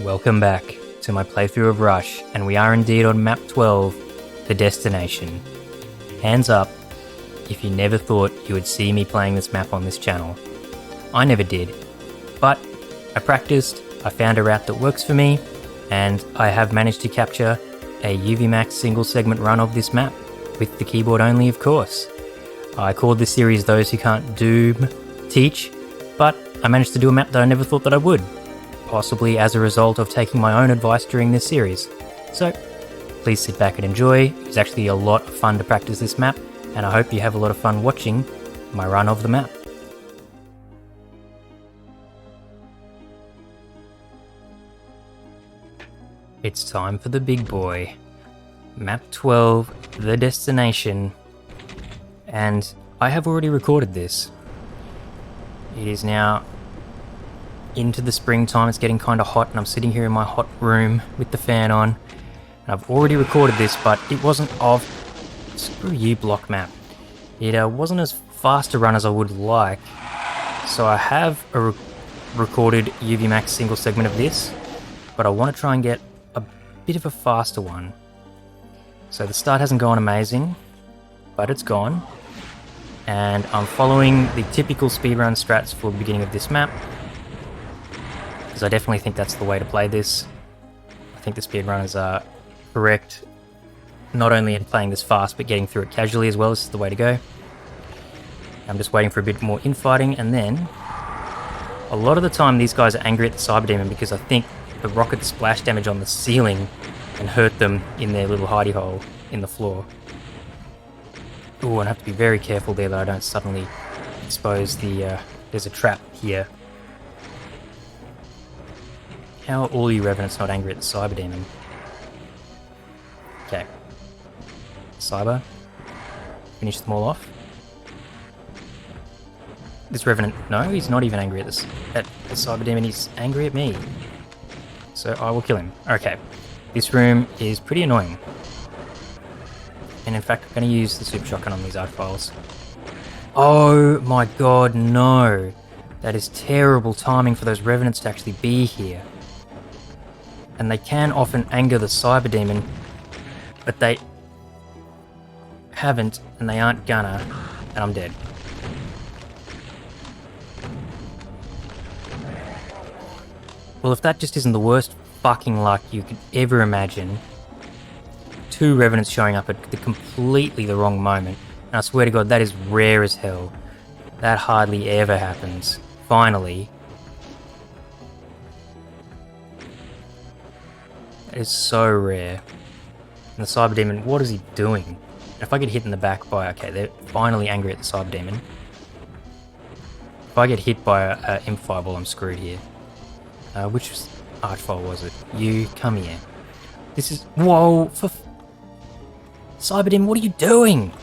Welcome back to my playthrough of Rush, and we are indeed on map 12, the destination. Hands up if you never thought you would see me playing this map on this channel. I never did, but I practiced, I found a route that works for me, and I have managed to capture a UVMax single segment run of this map, with the keyboard only of course. I called this series Those Who Can't Doom Teach, but I managed to do a map that I never thought that I would. Possibly as a result of taking my own advice during this series. So, please sit back and enjoy. It was actually a lot of fun to practice this map, and I hope you have a lot of fun watching my run of the map. It's time for the big boy. Map 12, the destination. And I have already recorded this. It is now into the springtime, it's getting kind of hot, and I'm sitting here in my hot room with the fan on. And I've already recorded this, but it wasn't of... Screw you, block map. It wasn't as fast a run as I would like. So I have a recorded UVMax single segment of this, but I want to try and get a bit of a faster one. So the start hasn't gone amazing, but it's gone. And I'm following the typical speedrun strats for the beginning of this map, because I definitely think that's the way to play this. I think the speedrunners are correct, not only in playing this fast, but getting through it casually as well. This is the way to go. I'm just waiting for a bit more infighting, and then a lot of the time these guys are angry at the Cyber Demon because I think the rocket splash damage on the ceiling can hurt them in their little hidey hole in the floor. Ooh, and I have to be very careful there that I don't suddenly expose the... there's a trap here. How are all you Revenants not angry at the Cyber Demon? Okay. Cyber. Finish them all off. This Revenant... No, he's not even angry at the Cyber Demon, he's angry at me. So I will kill him. Okay. This room is pretty annoying. And in fact, I'm going to use the Super Shotgun on these Archi. Oh my god, no. That is terrible timing for those Revenants to actually be here. And they can often anger the Cyber Demon, but they haven't, and they aren't gonna, and I'm dead. Well, if that just isn't the worst fucking luck you could ever imagine, two Revenants showing up at completely the wrong moment, and I swear to god, that is rare as hell. That hardly ever happens. Finally. Is so rare. And the Cyber Demon, what is he doing? If I get hit in the back by... Okay, they're finally angry at the Cyber Demon. If I get hit by a M5, well, I'm screwed here. Which Archfile was it? You, come here. This is... Whoa! Cyber Demon, what are you doing?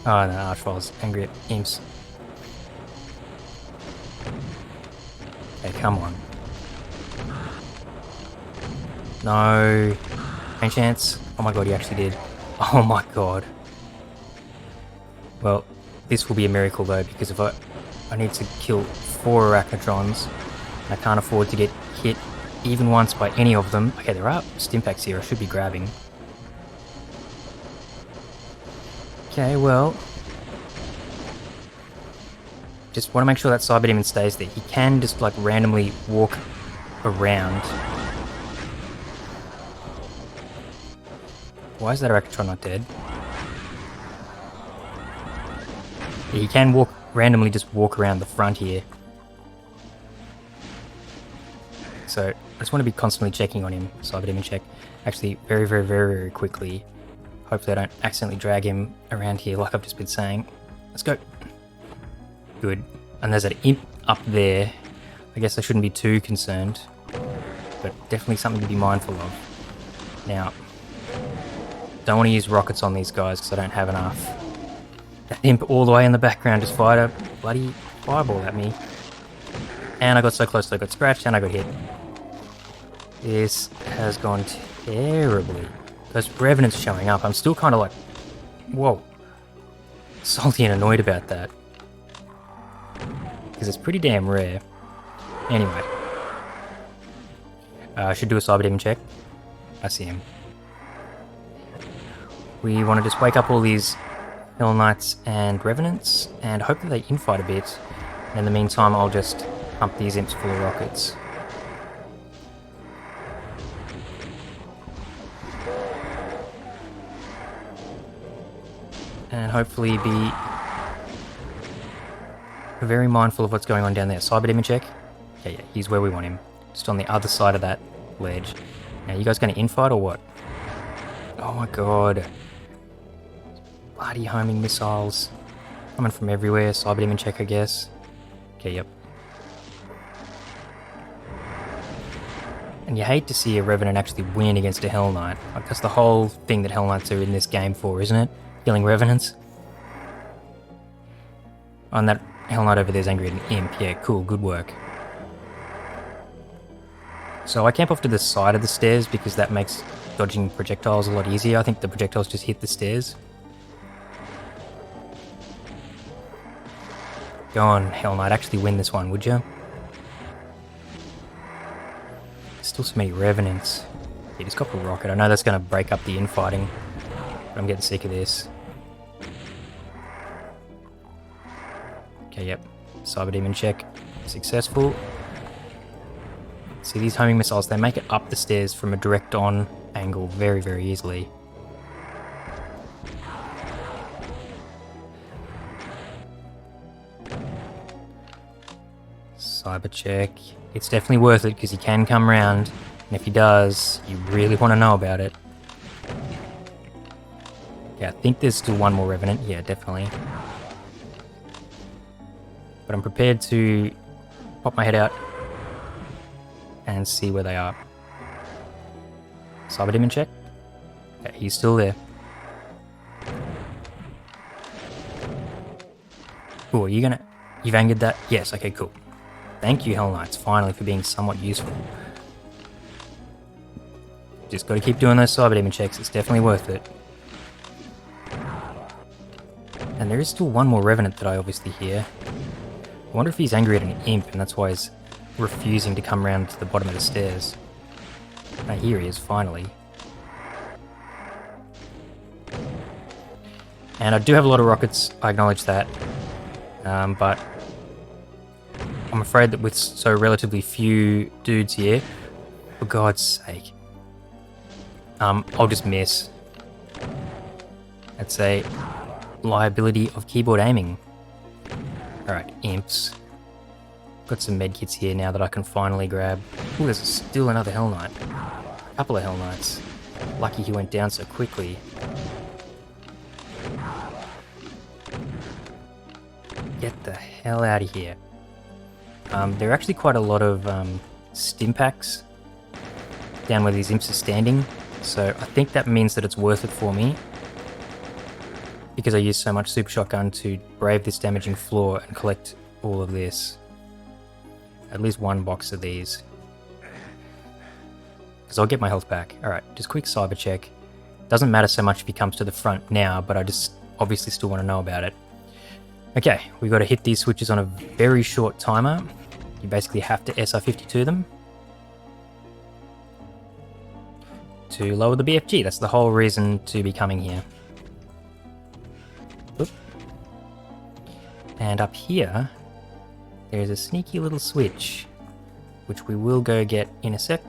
Oh no, Archfile's angry at imps. Okay, come on. No. Any chance? Oh my god, he actually did. Oh my god. Well, this will be a miracle though, because if I need to kill 4 Arachnotrons, I can't afford to get hit even once by any of them. Okay, there are Stimpaks here I should be grabbing. Okay, well... Just want to make sure that Cyber Demon stays there. He can just like randomly walk around. Why is that Arachnotron not dead? Yeah, he can randomly just walk around the front here. So, I just want to be constantly checking on him. Cyber Demon check. Actually, very, very, very, very quickly. Hopefully I don't accidentally drag him around here like I've just been saying. Let's go. Good. And there's an imp up there. I guess I shouldn't be too concerned. But definitely something to be mindful of. Now... Don't want to use rockets on these guys because I don't have enough. That imp all the way in the background just fired a bloody fireball at me. And I got so close that I got scratched and I got hit. This has gone terribly. Those Revenants showing up, I'm still kind of like, whoa. Salty and annoyed about that. Because it's pretty damn rare. Anyway. I should do a cyber demon check. I see him. We want to just wake up all these Hell Knights and Revenants and hope that they infight a bit. And in the meantime, I'll just pump these imps full of rockets. And hopefully be very mindful of what's going on down there. Cyber demon check. Yeah, he's where we want him. Just on the other side of that ledge. Now, you guys going to infight or what? Oh my god. Bloody homing missiles. Coming from everywhere. Cyber demon check, I guess. Okay, yep. And you hate to see a Revenant actually win against a Hell Knight. Like, that's the whole thing that Hell Knights are in this game for, isn't it? Killing Revenants. Oh, and that Hell Knight over there is angry at an imp. Yeah, cool, good work. So I camp off to the side of the stairs because that makes dodging projectiles a lot easier. I think the projectiles just hit the stairs. Go on, Hell Knight, actually win this one, would you? Still so many Revenants. Yeah, just got the rocket. I know that's going to break up the infighting, but I'm getting sick of this. Okay, yep. Cyber Demon check. Successful. See, these homing missiles, they make it up the stairs from a direct on angle very, very easily. Cyber check. It's definitely worth it because he can come round, and if he does, you really want to know about it. Yeah, I think there's still one more Revenant. Yeah, definitely. But I'm prepared to pop my head out and see where they are. Cyber Demon check. Okay, he's still there. Cool, are you gonna... You've angered that? Yes, okay, cool. Thank you, Hell Knights, finally, for being somewhat useful. Just gotta keep doing those Cyber Demon checks, it's definitely worth it. And there is still one more Revenant that I obviously hear. I wonder if he's angry at an imp, and that's why he's refusing to come round to the bottom of the stairs. Now here he is, finally. And I do have a lot of rockets, I acknowledge that. But I'm afraid that with so relatively few dudes here, for God's sake, I'll just miss. That's a liability of keyboard aiming. Alright, imps. Got some medkits here now that I can finally grab. Ooh, there's still another Hell Knight. A couple of Hell Knights. Lucky he went down so quickly. Get the hell out of here. There are actually quite a lot of stim packs down where these imps are standing, so I think that means that it's worth it for me because I use so much super shotgun to brave this damaging floor and collect all of this. At least one box of these. Because I'll get my health back. Alright, just quick cyber check. Doesn't matter so much if he comes to the front now, but I just obviously still want to know about it. Okay, we've got to hit these switches on a very short timer. You basically have to SR52 them to lower the BFG. That's the whole reason to be coming here. Oop. And up here, there's a sneaky little switch, which we will go get in a sec.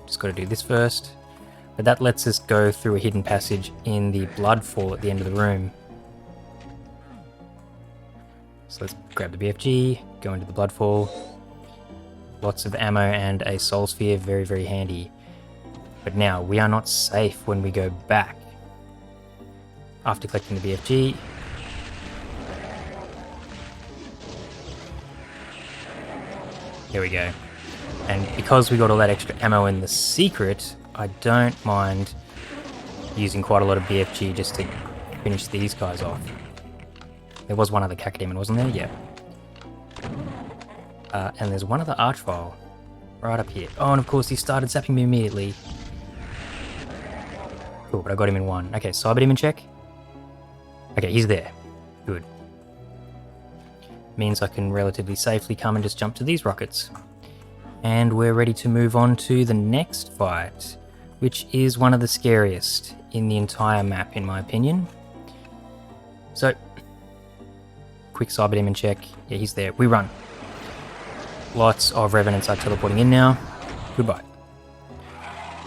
Just got to do this first. But that lets us go through a hidden passage in the bloodfall at the end of the room. So let's grab the BFG, go into the bloodfall. Lots of ammo and a soul sphere, very, very handy. But now, we are not safe when we go back. After collecting the BFG. Here we go. And because we got all that extra ammo in the secret, I don't mind using quite a lot of BFG just to finish these guys off. There was one other Cacodemon, wasn't there? Yeah. And there's one other Archvile right up here. Oh, and of course he started zapping me immediately. Cool, but I got him in one. Okay, Cyber Demon check. Okay, he's there. Good. Means I can relatively safely come and just jump to these rockets. And we're ready to move on to the next fight, which is one of the scariest in the entire map, in my opinion. So, quick cyber demon check. Yeah, he's there. We run. Lots of revenants are teleporting in now. Goodbye.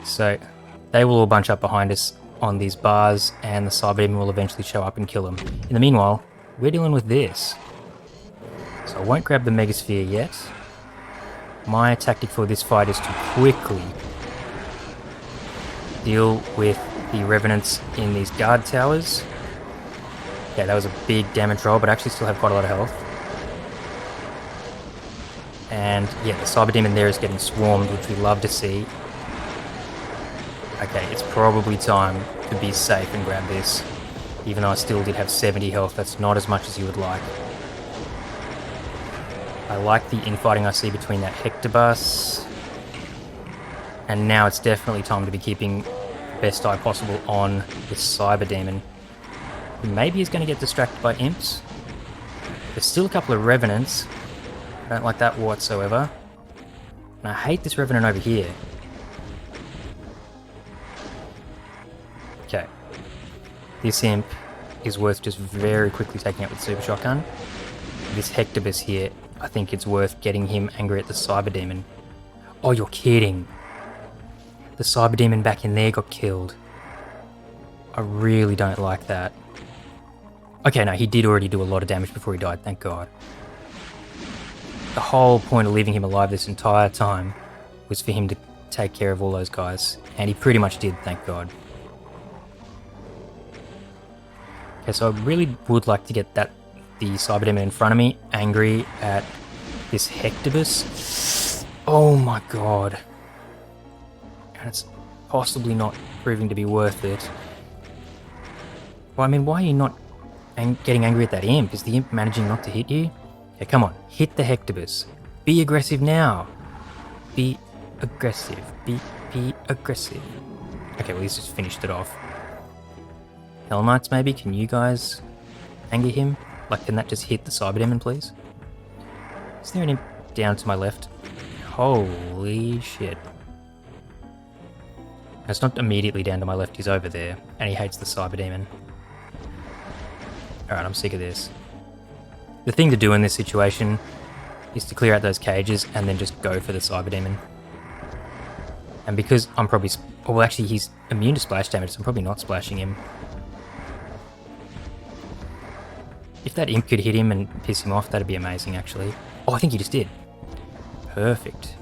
So, they will all bunch up behind us on these bars, and the cyber demon will eventually show up and kill them. In the meanwhile, we're dealing with this. So I won't grab the Megasphere yet. My tactic for this fight is to quickly deal with the revenants in these guard towers. Yeah, that was a big damage roll, but I actually still have quite a lot of health. And yeah, the cyber demon there is getting swarmed, which we love to see. Okay, it's probably time to be safe and grab this. Even though I still did have 70 health, that's not as much as you would like. I like the infighting I see between that Hectobus. And now it's definitely time to be keeping the best eye possible on this cyber demon. Who maybe is going to get distracted by imps. There's still a couple of revenants. I don't like that whatsoever. And I hate this revenant over here. Okay. This imp is worth just very quickly taking out with Super Shotgun. This Hectobus here, I think it's worth getting him angry at the cyber demon. Oh, you're kidding. The cyber demon back in there got killed. I really don't like that. Okay, no, he did already do a lot of damage before he died, thank God. The whole point of leaving him alive this entire time was for him to take care of all those guys. And he pretty much did, thank God. Okay, so I really would like to get the cyber demon in front of me, angry at this Hectobus. Oh my God. And it's possibly not proving to be worth it. Well, I mean, why are you not getting angry at that imp? Is the imp managing not to hit you? Okay, come on, hit the Hectobus. Be aggressive now. Be aggressive. Be aggressive. Okay, well, he's just finished it off. Hell Knights, maybe? Can you guys anger him? Like, can that just hit the cyber demon, please? Is there an imp down to my left? Holy shit. It's not immediately down to my left, he's over there. And he hates the cyber demon. Alright, I'm sick of this. The thing to do in this situation is to clear out those cages and then just go for the cyber demon. And because I'm probably... well, actually, he's immune to splash damage, so I'm probably not splashing him. If that imp could hit him and piss him off, that'd be amazing, actually. Oh, I think he just did. Perfect.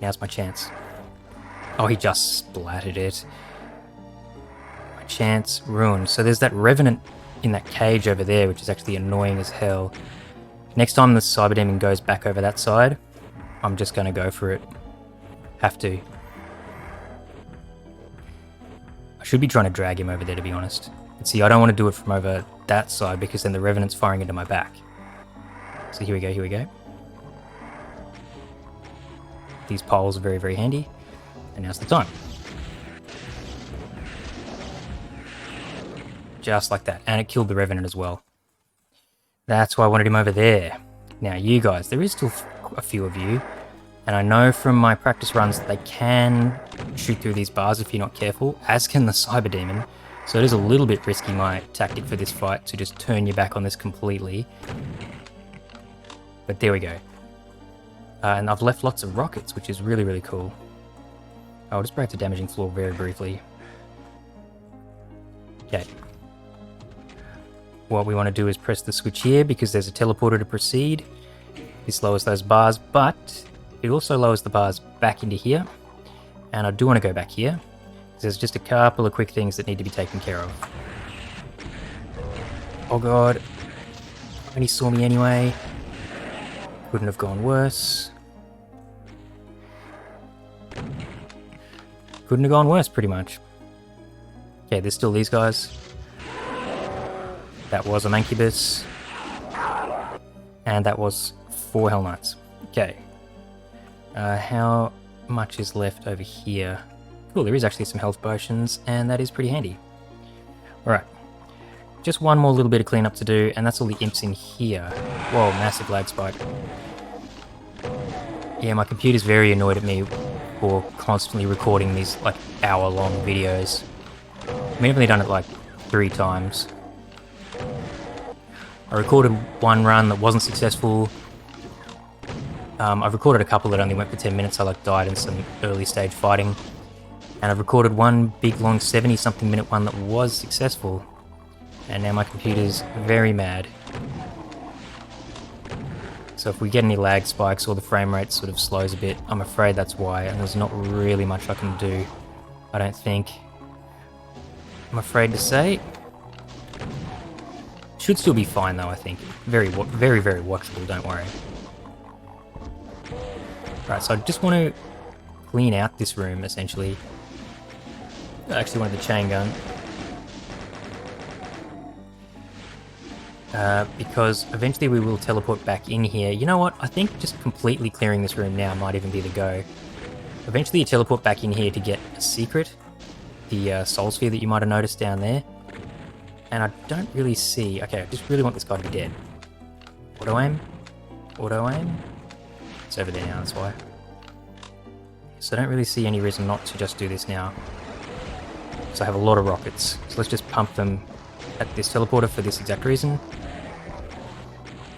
Now's my chance. Oh, he just splattered it. My chance ruined. So there's that revenant in that cage over there, which is actually annoying as hell. Next time the cyber demon goes back over that side, I'm just going to go for it. Have to. I should be trying to drag him over there, to be honest. But see, I don't want to do it from over that side because then the revenant's firing into my back. So here we go, here we go. These poles are very, very handy. And now's the time. Just like that. And it killed the revenant as well. That's why I wanted him over there. Now, you guys, there is still a few of you. And I know from my practice runs that they can shoot through these bars if you're not careful, as can the cyber demon. So it is a little bit risky, my tactic for this fight, to just turn your back on this completely. But there we go. And I've left lots of rockets, which is really, really cool. I'll just break the damaging floor very briefly. Okay. What we want to do is press the switch here because there's a teleporter to proceed. This lowers those bars, but it also lowers the bars back into here. And I do want to go back here. There's just a couple of quick things that need to be taken care of. Oh God. And he saw me anyway. Couldn't have gone worse. Couldn't have gone worse, pretty much. Okay, there's still these guys. That was a Mancubus. And that was 4 Hell Knights. Okay. How much is left over here? Cool, there is actually some health potions, and that is pretty handy. Alright. Just one more little bit of cleanup to do, and that's all the imps in here. Whoa, massive lag spike. Yeah, my computer's very annoyed at me for constantly recording these like hour-long videos. I mean, I've only done it like 3 times. I recorded one run that wasn't successful. I've recorded a couple that only went for 10 minutes. I like died in some early stage fighting. And I've recorded one big long 70-something minute one that was successful. And now my computer's very mad. So if we get any lag spikes or the frame rate sort of slows a bit, I'm afraid that's why, and there's not really much I can do, I don't think. I'm afraid to say. Should still be fine though, I think. Very, very, very watchable, don't worry. Right, so I just want to clean out this room, essentially. I actually wanted the chain gun. Because eventually we will teleport back in here. You know what? I think just completely clearing this room now might even be the go. Eventually you teleport back in here to get a secret. The soul sphere that you might have noticed down there. And I don't really see... Okay, I just really want this guy to be dead. Auto aim? Auto aim? It's over there now, that's why. So I don't really see any reason not to just do this now. So I have a lot of rockets. So let's just pump them at this teleporter for this exact reason.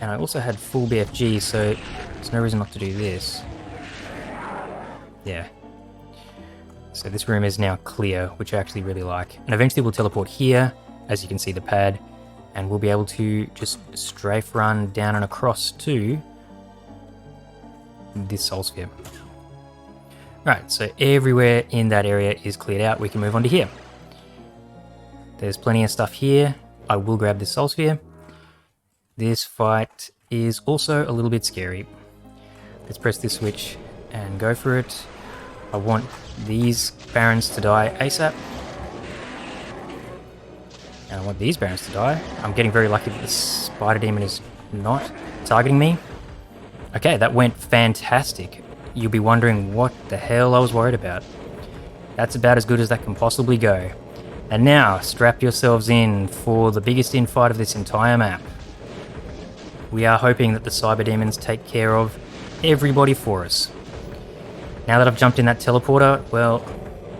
And I also had full BFG, so there's no reason not to do this. Yeah. So this room is now clear, which I actually really like. And eventually we'll teleport here, as you can see the pad, and we'll be able to just strafe run down and across to this soul sphere. Right, so everywhere in that area is cleared out. We can move on to here. There's plenty of stuff here. I will grab this soul sphere. This fight is also a little bit scary. Let's press this switch and go for it. I want these barons to die ASAP. And I want these barons to die. I'm getting very lucky that the spider demon is not targeting me. Okay, that went fantastic. You'll be wondering what the hell I was worried about. That's about as good as that can possibly go. And now, strap yourselves in for the biggest infight of this entire map. We are hoping that the cyber demons take care of everybody for us. Now that I've jumped in that teleporter, well,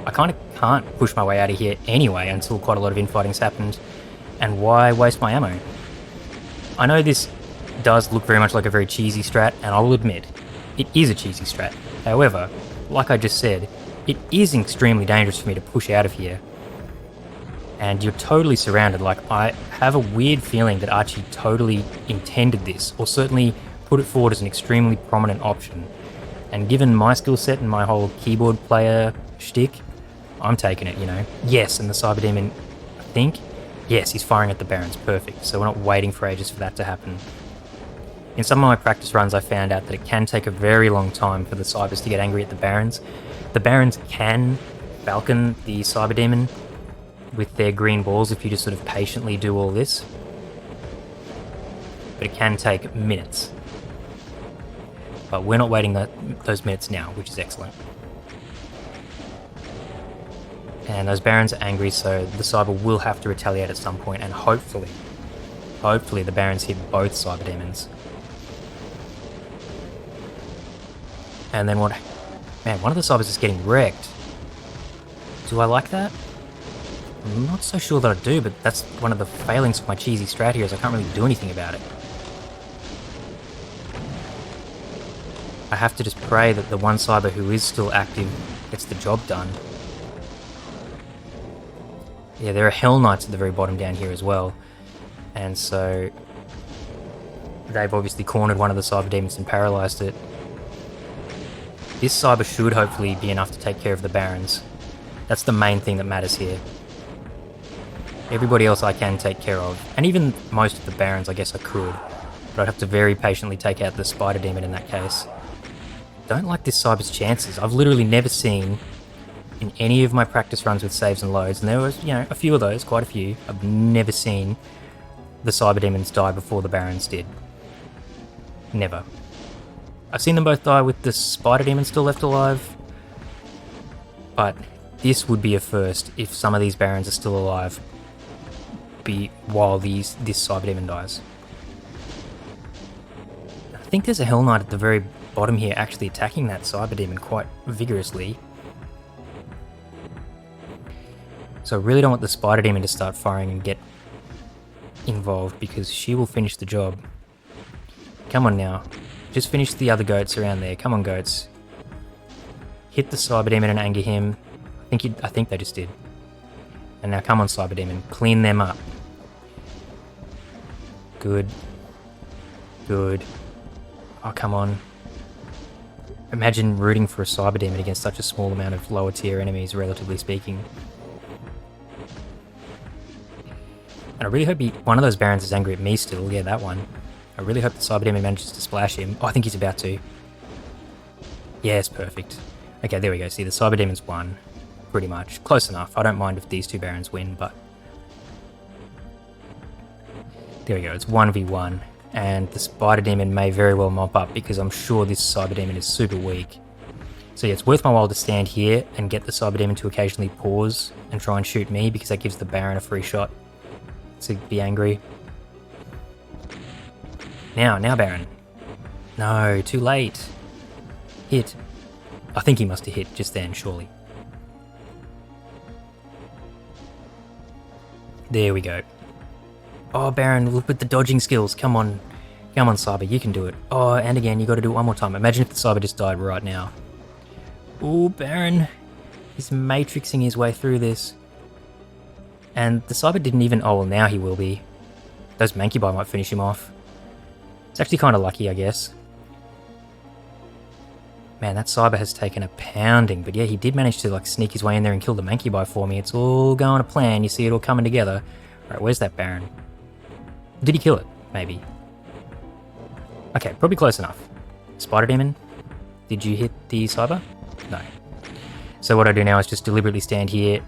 I kind of can't push my way out of here anyway until quite a lot of infighting's happened. And why waste my ammo? I know this does look very much like a very cheesy strat, and I will admit, it is a cheesy strat. However, like I just said, it is extremely dangerous for me to push out of here. And you're totally surrounded. Like, I have a weird feeling that Archi totally intended this, or certainly put it forward as an extremely prominent option. And given my skill set and my whole keyboard player shtick, I'm taking it, you know. Yes, and the cyber demon, I think, yes, he's firing at the barons, perfect. So we're not waiting for ages for that to happen. In some of my practice runs, I found out that it can take a very long time for the cybers to get angry at the barons. The barons can falcon the cyber demon with their green balls if you just sort of patiently do all this. But it can take minutes. But we're not waiting those minutes now, which is excellent. And those barons are angry, so the cyber will have to retaliate at some point, and hopefully the barons hit both cyber demons. And then what? Man, one of the cybers is getting wrecked. Do I like that? I'm not so sure that I do, but that's one of the failings of my cheesy strat here, is I can't really do anything about it. I have to just pray that the one cyber who is still active gets the job done. Yeah, there are Hell Knights at the very bottom down here as well. And so they've obviously cornered one of the cyber demons and paralyzed it. This cyber should hopefully be enough to take care of the barons. That's the main thing that matters here. Everybody else I can take care of. And even most of the barons I guess I could. But I'd have to very patiently take out the spider demon in that case. Don't like this cyber's chances. I've literally never seen in any of my practice runs with saves and loads, and there was, you know, a few of those, quite a few, I've never seen the cyber demons die before the barons did. Never. I've seen them both die with the spider demon still left alive, but this would be a first if some of these barons are still alive while this cyber demon dies. I think there's a Hell Knight at the very bottom here actually attacking that Cyber Demon quite vigorously. So I really don't want the Spider Demon to start firing and get involved, because she will finish the job. Come on now. Just finish the other goats around there. Come on, goats. Hit the Cyber Demon and anger him. I think they just did. And now come on, Cyber Demon. Clean them up. Good. Good. Oh, come on. Imagine rooting for a Cyber Demon against such a small amount of lower tier enemies, relatively speaking. And I really hope one of those Barons is angry at me still. Yeah, that one. I really hope the Cyber Demon manages to splash him. Oh, I think he's about to. Yes, perfect. Okay, there we go. See, the Cyber Demon's won. Pretty much. Close enough. I don't mind if these two Barons win, but... There we go. It's 1v1. And the Spider Demon may very well mop up, because I'm sure this Cyber Demon is super weak. So yeah, it's worth my while to stand here and get the Cyber Demon to occasionally pause and try and shoot me, because that gives the Baron a free shot to be angry. Now, Baron. No, too late. Hit. I think he must have hit just then, surely. There we go. Oh, Baron, look at the dodging skills. Come on. Come on, Cyber, you can do it. Oh, and again, you got to do it one more time. Imagine if the Cyber just died right now. Ooh, Baron. He's matrixing his way through this. And the Cyber didn't even... Oh, well, now he will be. Those Mancubi might finish him off. It's actually kind of lucky, I guess. Man, that Cyber has taken a pounding. But yeah, he did manage to like sneak his way in there and kill the Mancubi for me. It's all going to plan. You see it all coming together. Alright, where's that Baron? Did he kill it? Maybe. Okay, probably close enough. Spider Demon, did you hit the Cyber? No. So what I do now is just deliberately stand here.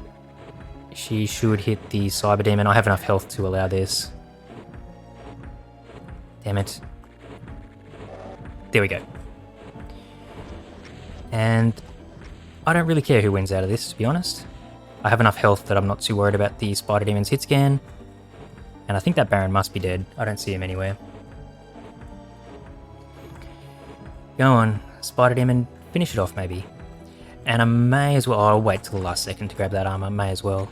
She should hit the Cyber Demon. I have enough health to allow this. Damn it. There we go. And I don't really care who wins out of this, to be honest. I have enough health that I'm not too worried about the Spider Demon's hit scan. And I think that Baron must be dead. I don't see him anywhere. Go on, Spider Demon, finish it off maybe. And I may as well... Oh, I'll wait till the last second to grab that armor, may as well.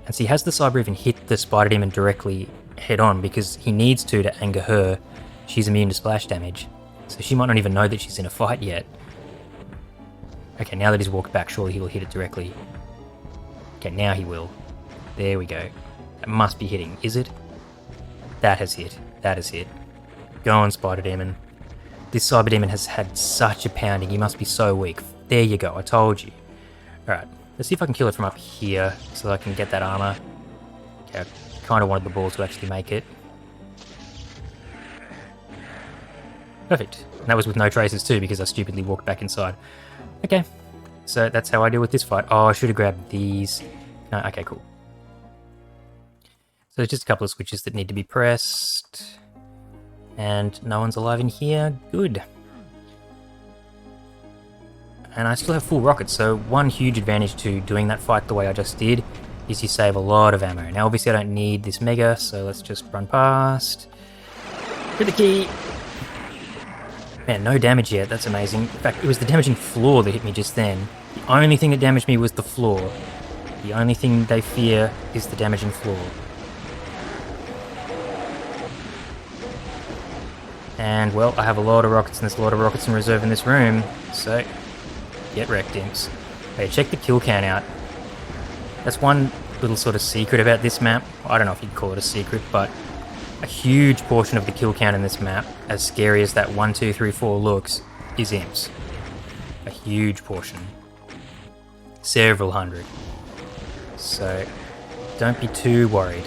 And see, has the Cyber even hit the Spider Demon directly head on? Because he needs to anger her. She's immune to splash damage. So she might not even know that she's in a fight yet. Okay, now that he's walked back, surely he will hit it directly. Okay, now he will. There we go. That must be hitting, is it? That has hit. That has hit. Go on, Spider Demon. This Cyber Demon has had such a pounding. He must be so weak. There you go. I told you. Alright. Let's see if I can kill it from up here so that I can get that armor. Okay, I kind of wanted the balls to actually make it. Perfect. And that was with no traces too, because I stupidly walked back inside. Okay. So that's how I deal with this fight. Oh, I should have grabbed these. No, okay, cool. So there's just a couple of switches that need to be pressed. And no one's alive in here. Good. And I still have full rockets, so one huge advantage to doing that fight the way I just did is you save a lot of ammo. Now obviously I don't need this mega, so let's just run past. Hit the key! Man, no damage yet, that's amazing. In fact, it was the damaging floor that hit me just then. The only thing that damaged me was the floor. The only thing they fear is the damaging floor. And, well, I have a lot of rockets, and there's a lot of rockets in reserve in this room, so get wrecked, imps. Okay, check the kill count out. That's one little sort of secret about this map. I don't know if you'd call it a secret, but a huge portion of the kill count in this map, as scary as that 1, 2, 3, 4 looks, is imps. A huge portion. Several hundred. So, don't be too worried.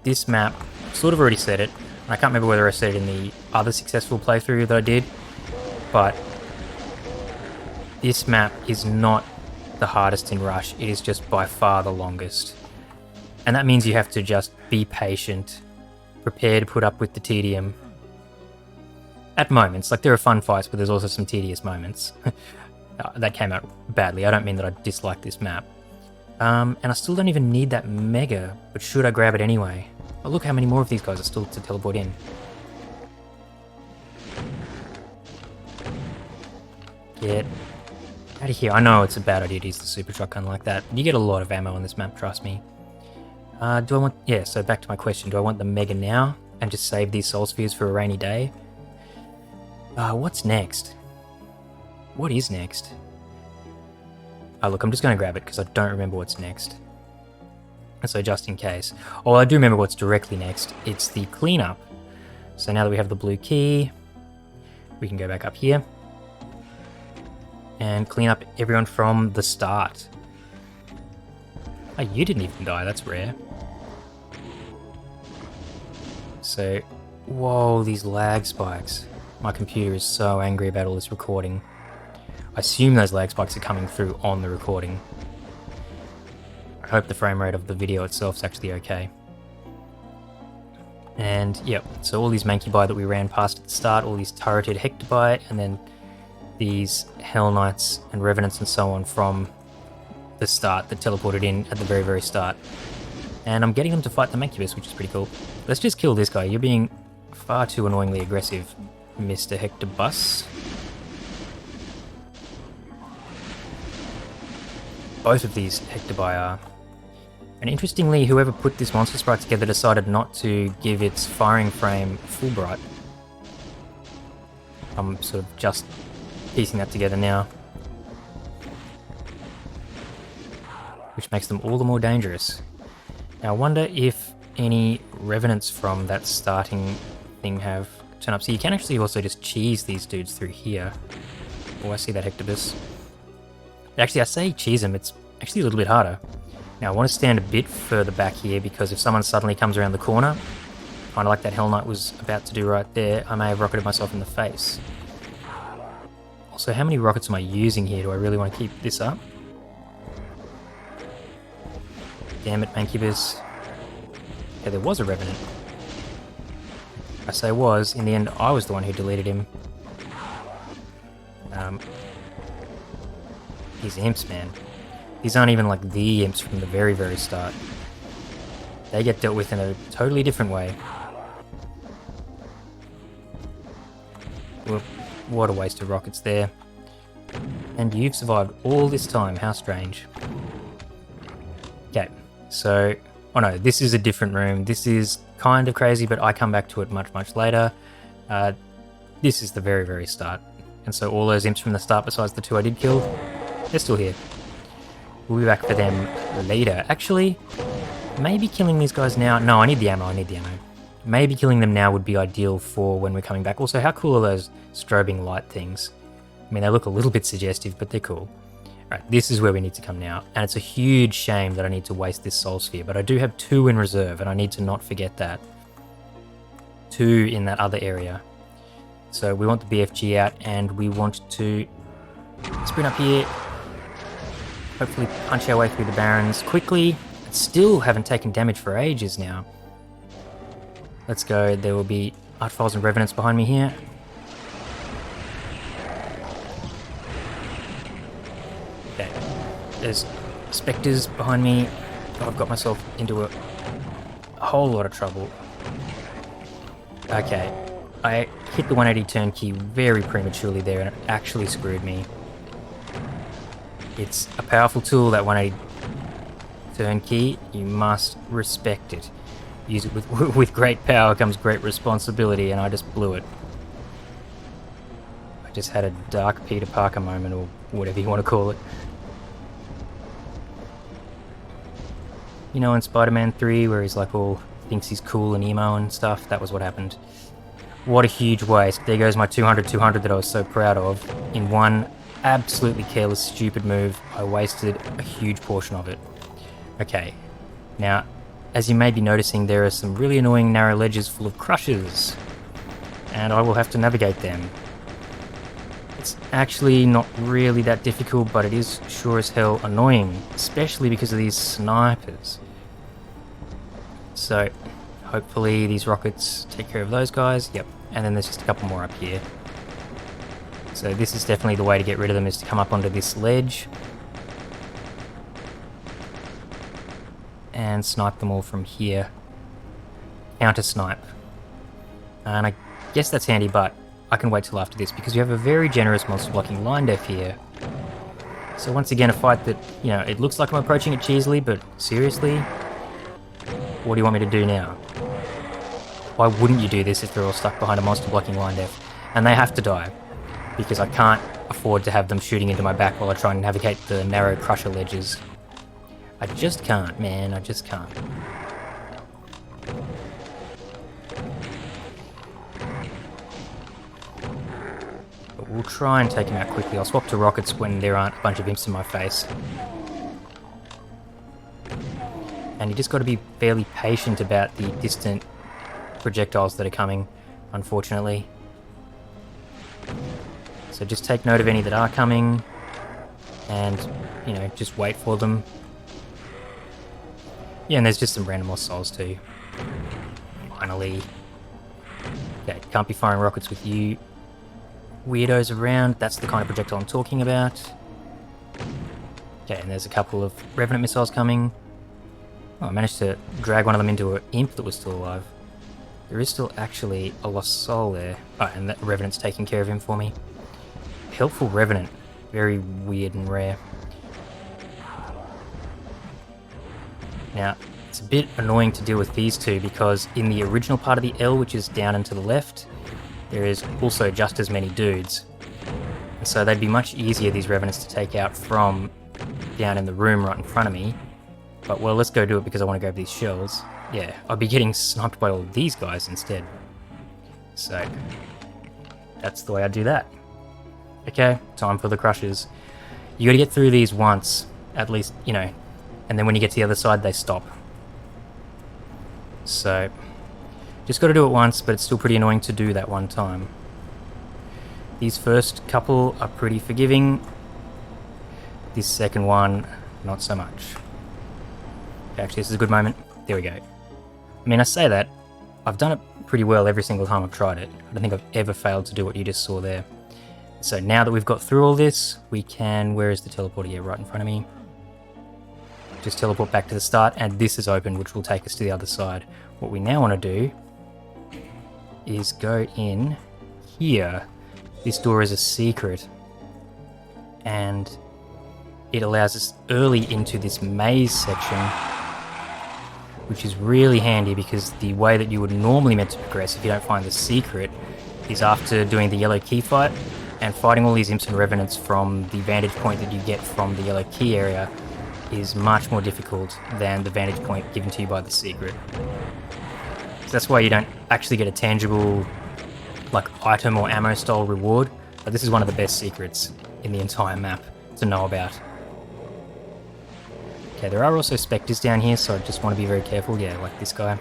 This map, I've sort of already said it. I can't remember whether I said it in the other successful playthrough that I did, but this map is not the hardest in Rush. It is just by far the longest. And that means you have to just be patient, prepare to put up with the tedium. At moments, like there are fun fights, but there's also some tedious moments. That came out badly. I don't mean that I dislike this map. And I still don't even need that mega, but should I grab it anyway? But look how many more of these guys are still to teleport in. Get out of here. I know it's a bad idea to use the super shotgun like that. You get a lot of ammo on this map, trust me. Do I want... Yeah, so back to my question. Do I want the Mega now and just save these Soul Spheres for a rainy day? What's next? What is next? Oh, look, I'm just going to grab it because I don't remember what's next. So just in case. Oh, I do remember what's directly next. It's the cleanup. So now that we have the blue key, we can go back up here and clean up everyone from the start. Oh, you didn't even die. That's rare. So, whoa, these lag spikes. My computer is so angry about all this recording. I assume those lag spikes are coming through on the recording. I hope the frame rate of the video itself is actually okay. And, yep, so all these Mancubi that we ran past at the start, all these turreted Hectobi, and then these Hell Knights and Revenants and so on from the start that teleported in at the very, very start. And I'm getting them to fight the Mancubus, which is pretty cool. Let's just kill this guy. You're being far too annoyingly aggressive, Mr. Hectobus. Both of these Hectobi are. And interestingly, whoever put this monster sprite together decided not to give its firing frame Fulbright. I'm sort of just piecing that together now. Which makes them all the more dangerous. Now I wonder if any Revenants from that starting thing have turned up. So you can actually also just cheese these dudes through here. Oh, I see that Hectobus. Actually, I say cheese them, it's actually a little bit harder. Now I want to stand a bit further back here because if someone suddenly comes around the corner, kind of like that Hell Knight was about to do right there, I may have rocketed myself in the face. Also, how many rockets am I using here? Do I really want to keep this up? Damn it, Mancubus. Okay, there was a Revenant. I say was, in the end I was the one who deleted him. These imps, man. These aren't even like the imps from the very, very start. They get dealt with in a totally different way. Well, what a waste of rockets there. And you've survived all this time, how strange. Okay, so... Oh no, this is a different room. This is kind of crazy, but I come back to it much, much later. This is the very, very start. And so all those imps from the start, besides the two I did kill, they're still here. We'll be back for them later. Actually, maybe killing these guys now... No, I need the ammo, Maybe killing them now would be ideal for when we're coming back. Also, how cool are those strobing light things? I mean, they look a little bit suggestive, but they're cool. Alright, this is where we need to come now. And it's a huge shame that I need to waste this Soul Sphere, but I do have 2 in reserve, and I need to not forget that. 2 in that other area. So we want the BFG out, and we want to sprint up here. Hopefully punch our way through the Barrens quickly. Still haven't taken damage for ages now. Let's go. There will be Archfiles and Revenants behind me here. Okay. There's Spectres behind me. Oh, I've got myself into a whole lot of trouble. Okay. I hit the 180 turn key very prematurely there and it actually screwed me. It's a powerful tool, that 180 turn key. You must respect it. Use it with great power comes great responsibility, and I just blew it. I just had a dark Peter Parker moment, or whatever you want to call it. You know, in Spider-Man 3, where he's like all thinks he's cool and emo and stuff, that was what happened. What a huge waste. There goes my 200-200 that I was so proud of. In one absolutely careless, stupid move, I wasted a huge portion of it. Okay, now, as you may be noticing, there are some really annoying narrow ledges full of crushers, and I will have to navigate them. It's actually not really that difficult, but it is sure as hell annoying, especially because of these snipers. So, hopefully these rockets take care of those guys. Yep, and then there's just a couple more up here. So this is definitely the way to get rid of them, is to come up onto this ledge and snipe them all from here. counter snipe. And I guess that's handy, but I can wait till after this because you have a very generous monster blocking line def here. So once again, a fight that, you know, it looks like I'm approaching it cheesily, but seriously, what do you want me to do now? Why wouldn't you do this if they're all stuck behind a monster blocking line def? And they have to die, because I can't afford to have them shooting into my back while I try and navigate the narrow crusher ledges. I just can't, man, I just can't. But we'll try and take him out quickly. I'll swap to rockets when there aren't a bunch of imps in my face. And you just got to be fairly patient about the distant projectiles that are coming, unfortunately. So just take note of any that are coming, and, you know, just wait for them. Yeah, and there's just some random lost souls too. Finally. Okay, can't be firing rockets with you weirdos around. That's the kind of projectile I'm talking about. Okay, and there's a couple of Revenant missiles coming. Oh, I managed to drag one of them into an imp that was still alive. There is still actually a lost soul there. Oh, and that Revenant's taking care of him for me. Helpful Revenant. Very weird and rare. Now, it's a bit annoying to deal with these two because in the original part of the L, which is down and to the left, there is also just as many dudes. And so they'd be much easier, these Revenants, to take out from down in the room right in front of me. But, well, let's go do it because I want to grab these shells. Yeah, I'll be getting sniped by all these guys instead. So, that's the way I do that. Okay, time for the crushers. You gotta get through these once, at least, you know, and then when you get to the other side, they stop. So, just gotta do it once, but it's still pretty annoying to do that one time. These first couple are pretty forgiving. This second one, not so much. Actually, this is a good moment. There we go. I mean, I say that, I've done it pretty well every single time I've tried it. I don't think I've ever failed to do what you just saw there. So now that we've got through all this, we can... Where is the teleporter? Yeah, right in front of me. Just teleport back to the start, and this is open, which will take us to the other side. What we now want to do is go in here. This door is a secret, and it allows us early into this maze section, which is really handy because the way that you would normally meant to progress if you don't find the secret is after doing the yellow key fight and fighting all these imps and revenants from the vantage point that you get from the yellow key area is much more difficult than the vantage point given to you by the secret. So that's why you don't actually get a tangible like item or ammo style reward, but this is one of the best secrets in the entire map to know about. Okay, there are also spectres down here, so I just want to be very careful. Yeah, like this guy.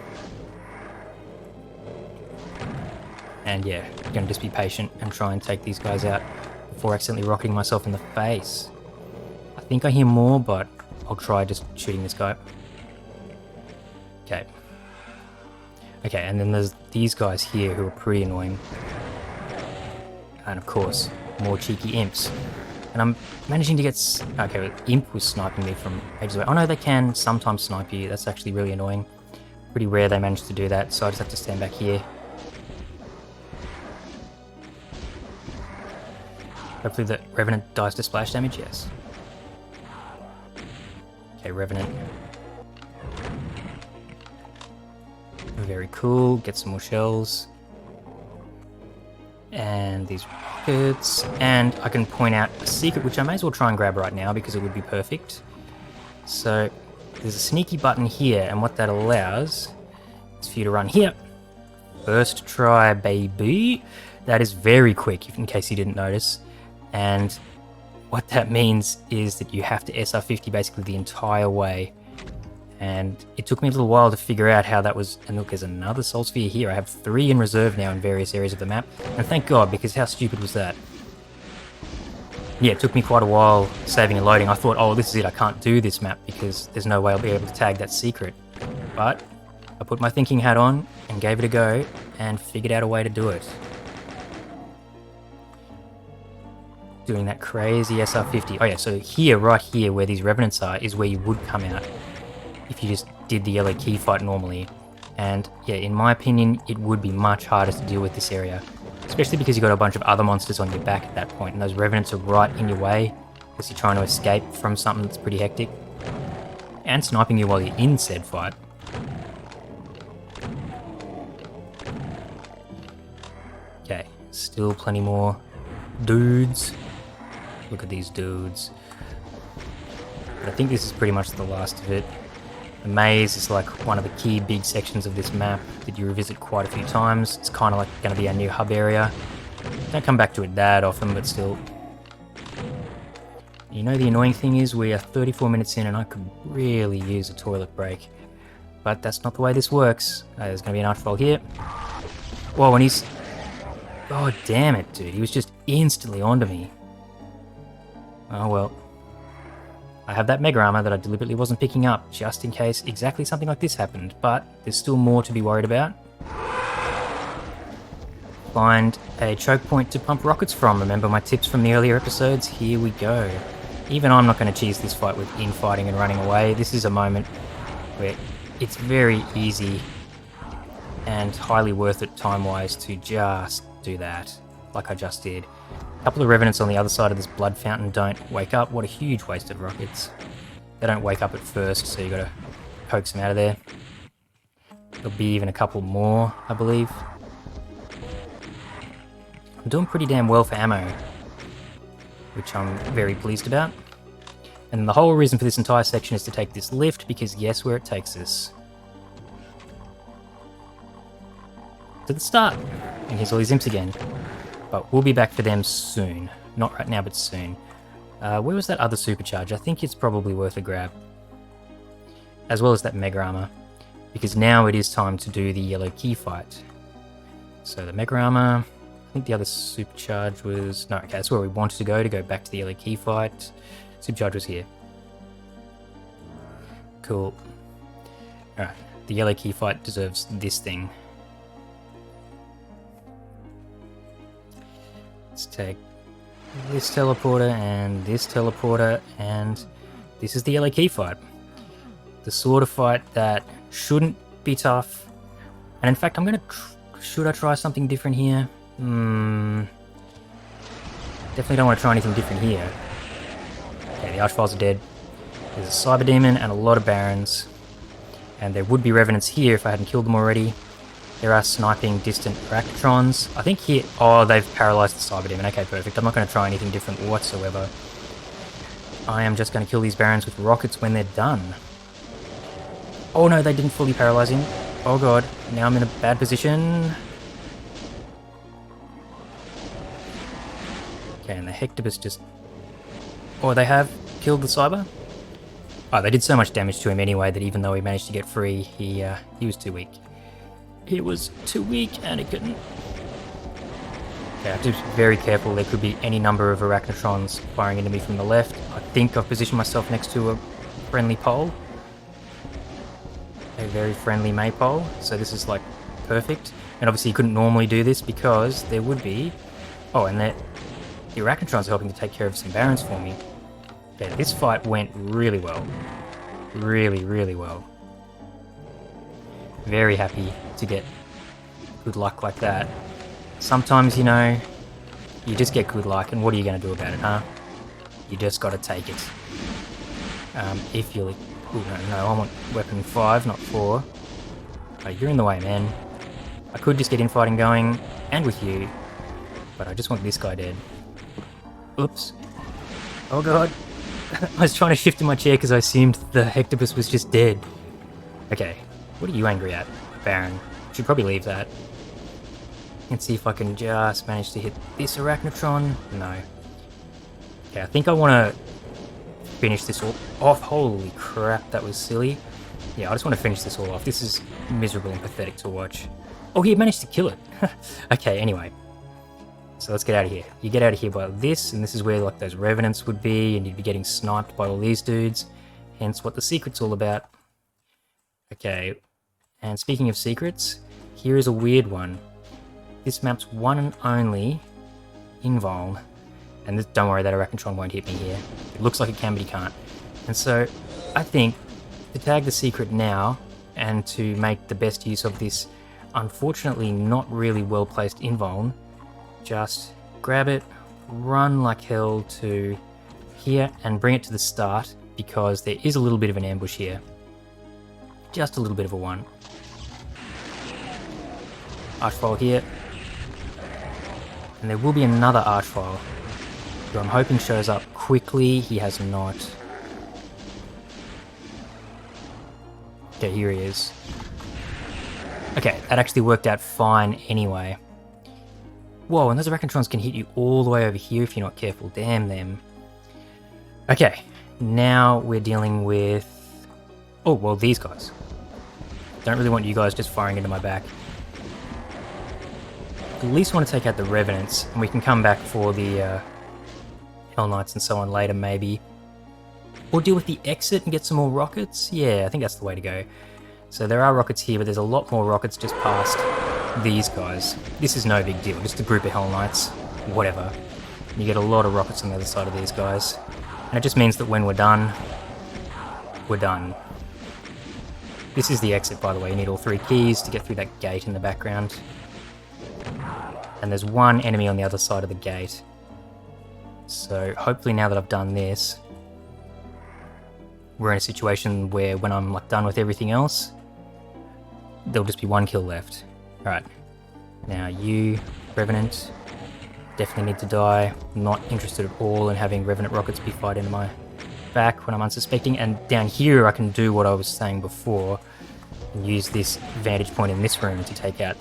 And yeah, I'm going to just be patient and try and take these guys out before accidentally rocketing myself in the face. I think I hear more, but I'll try just shooting this guy. Okay. Okay, and then there's these guys here who are pretty annoying. And of course, more cheeky imps. And I'm managing to get... Okay, well, imp was sniping me from ages away. Oh no, they can sometimes snipe you. That's actually really annoying. Pretty rare they manage to do that, so I just have to stand back here. Hopefully the Revenant dies to splash damage, yes. Okay, Revenant. Very cool, get some more shells. And these rockets. And I can point out a secret, which I may as well try and grab right now because it would be perfect. So, there's a sneaky button here, and what that allows is for you to run here. First try, baby. That is very quick, in case you didn't notice. And what that means is that you have to SR50 basically the entire way. And it took me a little while to figure out how that was... And look, there's another Soul Sphere here. I have 3 in reserve now in various areas of the map. And thank God, because how stupid was that? Yeah, it took me quite a while saving and loading. I thought, oh, this is it. I can't do this map because there's no way I'll be able to tag that secret. But I put my thinking hat on and gave it a go and figured out a way to do it. Doing that crazy SR50. Oh yeah, so here, right here, where these Revenants are, is where you would come out if you just did the yellow key fight normally. And yeah, in my opinion, it would be much harder to deal with this area. Especially because you've got a bunch of other monsters on your back at that point, and those revenants are right in your way because you're trying to escape from something that's pretty hectic. And sniping you while you're in said fight. Okay, still plenty more dudes. Look at these dudes. But I think this is pretty much the last of it. The maze is like one of the key big sections of this map that you revisit quite a few times. It's kind of like going to be our new hub area. Don't come back to it that often, but still. You know, the annoying thing is we are 34 minutes in and I could really use a toilet break. But that's not the way this works. There's going to be an archroll here. Whoa, and he's... Oh, damn it, dude. He was just instantly onto me. Oh, well. I have that mega armor that I deliberately wasn't picking up, just in case exactly something like this happened, but there's still more to be worried about. Find a choke point to pump rockets from. Remember my tips from the earlier episodes? Here we go. Even I'm not going to cheese this fight with infighting and running away. This is a moment where it's very easy and highly worth it time-wise to just do that, like I just did. A couple of revenants on the other side of this blood fountain don't wake up. What a huge waste of rockets. They don't wake up at first, so you gotta coax them out of there. There'll be even a couple more, I believe. I'm doing pretty damn well for ammo, which I'm very pleased about. And the whole reason for this entire section is to take this lift, because guess where it takes us? To the start. And here's all these imps again. But we'll be back for them soon. Not right now, but soon. Where was that other supercharge? I think it's probably worth a grab. As well as that mega armor. Because now it is time to do the yellow key fight. So the mega armor... I think the other supercharge was... No, okay, that's where we wanted to go back to the yellow key fight. Supercharge was here. Cool. Alright, the yellow key fight deserves this thing. Let's take this teleporter and this teleporter, and this is the yellow key fight. The sort of fight that shouldn't be tough. And in fact, I'm gonna... Should I try something different here? Definitely don't want to try anything different here. Okay, the Archfiles are dead. There's a Cyber Demon and a lot of Barons. And there would be Revenants here if I hadn't killed them already. There are sniping distant Arachnotrons. I think here... Oh, they've paralysed the Cyber Demon. Okay, perfect. I'm not going to try anything different whatsoever. I am just going to kill these Barons with rockets when they're done. Oh no, they didn't fully paralyse him. Oh god, now I'm in a bad position. Okay, and the Hectobus just... Oh, they have killed the Cyber? Oh, they did so much damage to him anyway that even though he managed to get free, he was too weak. He was too weak and he couldn't... Okay, I have to be very careful. There could be any number of Arachnotrons firing into me from the left. I think I've positioned myself next to a friendly pole. A very friendly maypole. So this is like perfect. And obviously you couldn't normally do this because there would be... Oh, and the Arachnotrons are helping to take care of some Barons for me. Okay, this fight went really well. Really, really well. Very happy to get good luck like that. Sometimes, you know, you just get good luck, and what are you going to do about it, huh? You just got to take it. If you're... Ooh, no, I want weapon 5, not 4. Oh, you're in the way, man. I could just get infighting going, and with you, but I just want this guy dead. Oops. Oh god. I was trying to shift in my chair because I assumed the Hectobus was just dead. Okay. What are you angry at, Baron? Should probably leave that. Let's see if I can just manage to hit this Arachnotron. No. Okay, I think I want to finish this all off. Holy crap, that was silly. Yeah, I just want to finish this all off. This is miserable and pathetic to watch. Oh, he managed to kill it. Okay, anyway. So let's get out of here. You get out of here by this, and this is where like those Revenants would be, and you'd be getting sniped by all these dudes. Hence what the secret's all about. Okay, and speaking of secrets, here is a weird one. This map's one and only invuln. And this, don't worry, that Arachnotron won't hit me here. It looks like it can, but he can't. And so, I think, to tag the secret now, and to make the best use of this unfortunately not really well placed invuln, just grab it, run like hell to here and bring it to the start, because there is a little bit of an ambush here. Just a little bit of a one. Archvile here. And there will be another Archvile, who I'm hoping shows up quickly. He has not. Okay, here he is. Okay, that actually worked out fine anyway. Whoa, and those Arachnotrons can hit you all the way over here if you're not careful. Damn them. Okay, now we're dealing with... oh, well, these guys. Don't really want you guys just firing into my back. At least want to take out the Revenants, and we can come back for the Hell Knights and so on later, maybe. Or deal with the exit and get some more rockets? Yeah, I think that's the way to go. So there are rockets here, but there's a lot more rockets just past these guys. This is no big deal, just a group of Hell Knights, whatever. You get a lot of rockets on the other side of these guys. And it just means that when we're done, we're done. This is the exit, by the way. You need all 3 keys to get through that gate in the background. And there's one enemy on the other side of the gate. So hopefully now that I've done this, we're in a situation where when I'm like done with everything else, there'll just be 1 kill left. Alright. Now you, Revenant, definitely need to die. Not interested at all in having Revenant rockets be fired into my back when I'm unsuspecting. And down here I can do what I was saying before, and use this vantage point in this room to take out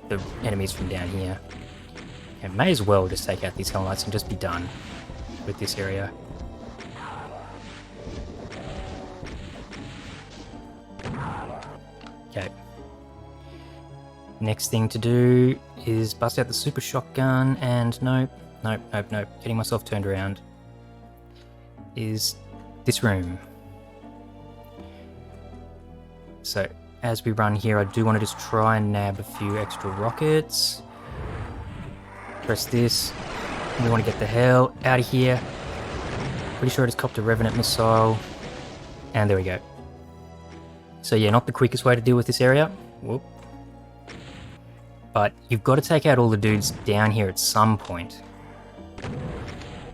the enemies from down here. And may as well just take out these Hell Knights and just be done with this area. Okay. Next thing to do is bust out the super shotgun, and nope. Getting myself turned around is this room. So as we run here, I do want to just try and nab a few extra rockets. Press this. We want to get the hell out of here. Pretty sure I just copped a Revenant missile. And there we go. So yeah, not the quickest way to deal with this area. Whoop. But you've got to take out all the dudes down here at some point.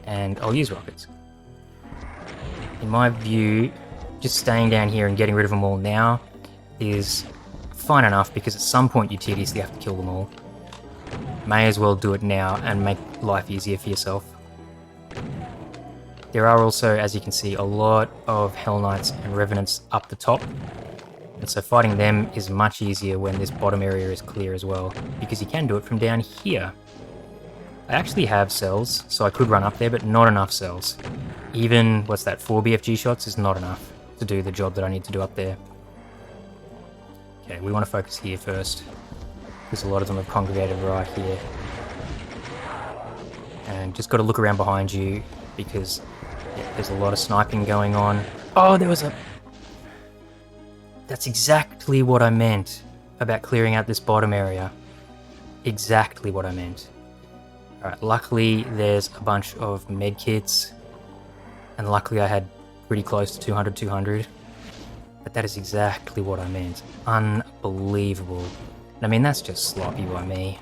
And I'll use rockets. In my view, just staying down here and getting rid of them all now is fine enough, because at some point you tediously have to kill them all. May as well do it now and make life easier for yourself. There are also, as you can see, a lot of Hell Knights and Revenants up the top. And so fighting them is much easier when this bottom area is clear as well, because you can do it from down here. I actually have cells, so I could run up there, but not enough cells. Even, 4 BFG shots is not enough to do the job that I need to do up there. Okay, we want to focus here first, because a lot of them have congregated right here. And just got to look around behind you, because yeah, there's a lot of sniping going on. Oh, there was a... That's exactly what I meant about clearing out this bottom area. Exactly what I meant. Alright, luckily there's a bunch of medkits, and luckily I had pretty close to 200. But that is exactly what I meant. Unbelievable. And I mean, that's just sloppy by me.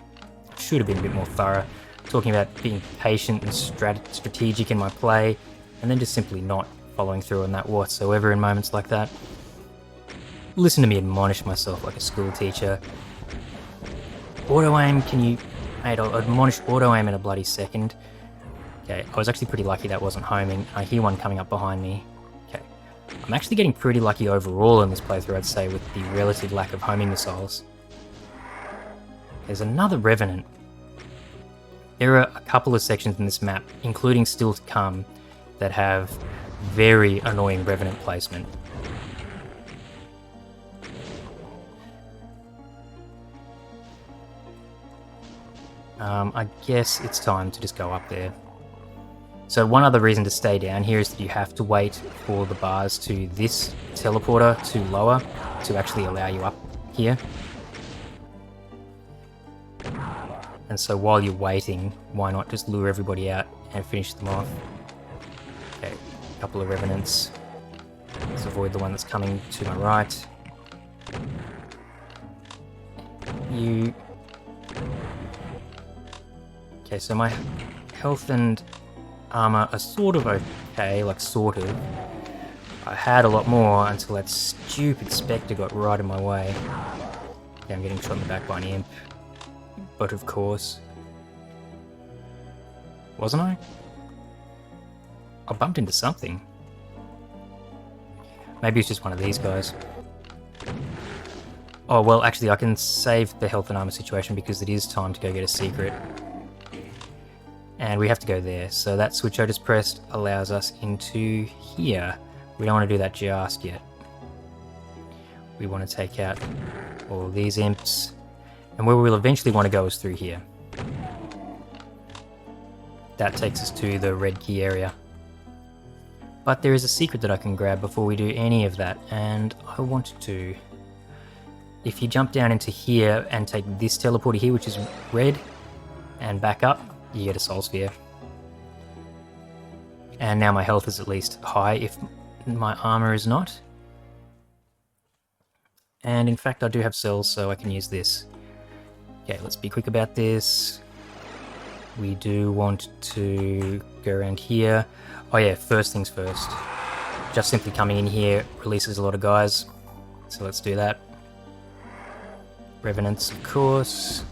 Should have been a bit more thorough. Talking about being patient and strategic in my play, and then just simply not following through on that whatsoever in moments like that. Listen to me admonish myself like a school teacher. Auto-aim, can you... Mate, I'll admonish auto-aim in a bloody second. Okay, I was actually pretty lucky that wasn't homing. I hear one coming up behind me. Okay. I'm actually getting pretty lucky overall in this playthrough, I'd say, with the relative lack of homing missiles. There's another Revenant. There are a couple of sections in this map, including still to come, that have very annoying Revenant placement. I guess it's time to just go up there. So one other reason to stay down here is that you have to wait for the bars to this teleporter to lower to actually allow you up here. And so while you're waiting, why not just lure everybody out and finish them off? Okay, a couple of Revenants. Let's avoid the one that's coming to my right. you... Okay, so my health and armor are sort of okay, like sort of. I had a lot more until that stupid Spectre got right in my way. Okay, I'm getting shot in the back by an imp. But of course... Wasn't I? I bumped into something. Maybe it's just one of these guys. Oh, well, actually, I can save the health and armor situation because it is time to go get a secret. And we have to go there. So that switch I just pressed allows us into here. We don't want to do that just yet. We want to take out all these imps. And where we'll eventually want to go is through here. That takes us to the red key area. But there is a secret that I can grab before we do any of that, and I want to. If you jump down into here and take this teleporter here, which is red, and back up, you get a soul sphere. And now my health is at least high, if my armor is not. And in fact, I do have cells, so I can use this. Okay, let's be quick about this. We do want to go around here. Oh yeah, first things first. Just simply coming in here releases a lot of guys. So let's do that. Revenants, of course.